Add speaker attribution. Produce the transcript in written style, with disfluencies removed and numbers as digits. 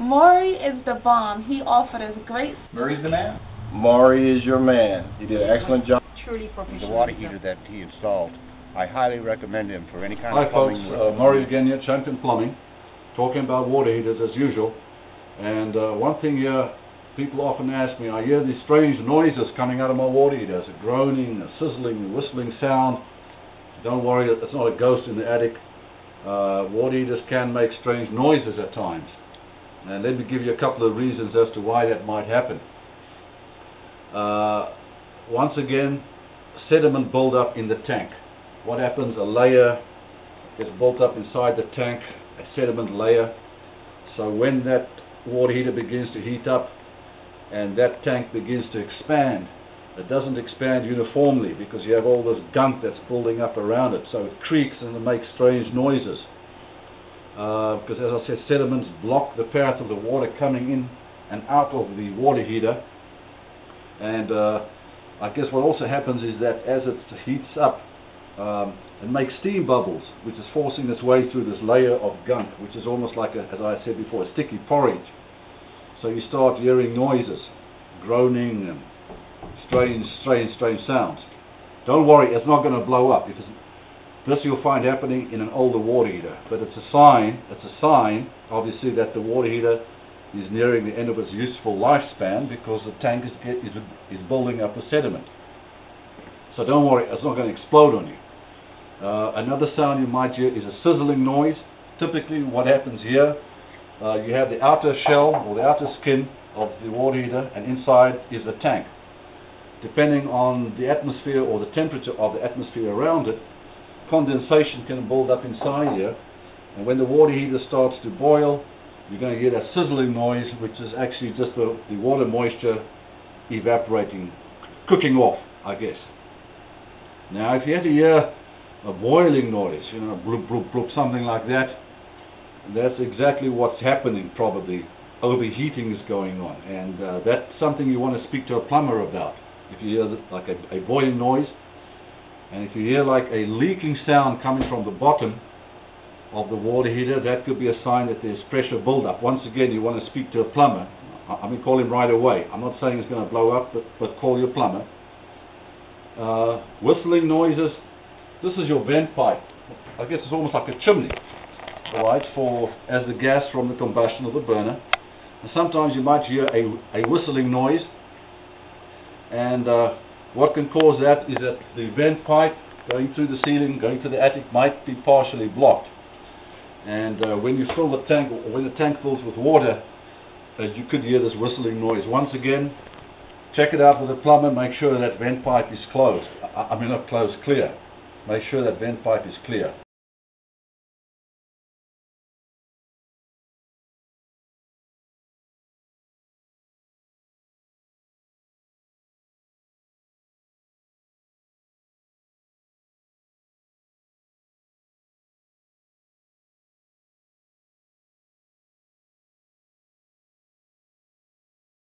Speaker 1: Maury is the bomb. He offered us great...
Speaker 2: Murray's the man.
Speaker 3: Maury is your man. He did an excellent job.
Speaker 1: Truly professional.
Speaker 4: The water heater that he installed, I highly recommend him for any kind
Speaker 5: Hi
Speaker 4: of
Speaker 5: folks,
Speaker 4: plumbing.
Speaker 5: Maury again here, Champion Plumbing, talking about water heaters as usual. And one thing here, people often ask me, I hear these strange noises coming out of my water heater. There's a groaning, a sizzling, a whistling sound. Don't worry, it's not a ghost in the attic. Water heaters can make strange noises at times. And let me give you a couple of reasons as to why that might happen. Once again, sediment build up in the tank. What happens? A layer gets built up inside the tank, a sediment layer. So when that water heater begins to heat up and that tank begins to expand, it doesn't expand uniformly because you have all this gunk that's building up around it. So it creaks and it makes strange noises. Because as I said, sediments block the path of the water coming in and out of the water heater. And I guess what also happens is that as it heats up, it makes steam bubbles, which is forcing its way through this layer of gunk, which is almost like, as I said before, a sticky porridge. So you start hearing noises, groaning and strange sounds. Don't worry, it's not going to blow up. This you'll find happening in an older water heater, but it's a sign, obviously, that the water heater is nearing the end of its useful lifespan because the tank is building up with sediment. So don't worry, it's not going to explode on you. Another sound you might hear is a sizzling noise. Typically what happens here, you have the outer shell or the outer skin of the water heater, and inside is the tank. Depending on the atmosphere or the temperature of the atmosphere around it, condensation can build up inside here, and when the water heater starts to boil, you're going to hear that sizzling noise, which is actually just the water moisture evaporating, cooking off, I guess. Now, if you had to hear a boiling noise, you know, bloop, bloop, bloop, something like that, that's exactly what's happening probably. Overheating is going on, and that's something you want to speak to a plumber about. If you hear like a boiling noise, and if you hear like a leaking sound coming from the bottom of the water heater, that could be a sign that there's pressure buildup. Once again, you want to speak to a plumber. I mean, call him right away. I'm not saying it's going to blow up, but call your plumber. Whistling noises. This is your vent pipe. I guess it's almost like a chimney, right, as the gas from the combustion of the burner. And sometimes you might hear a whistling noise, and what can cause that is that the vent pipe going through the ceiling, going to the attic, might be partially blocked. And when you fill the tank, or when the tank fills with water, you could hear this whistling noise. Once again, check it out with a plumber. Make sure that vent pipe is closed. I mean, not closed, clear. Make sure that vent pipe is clear.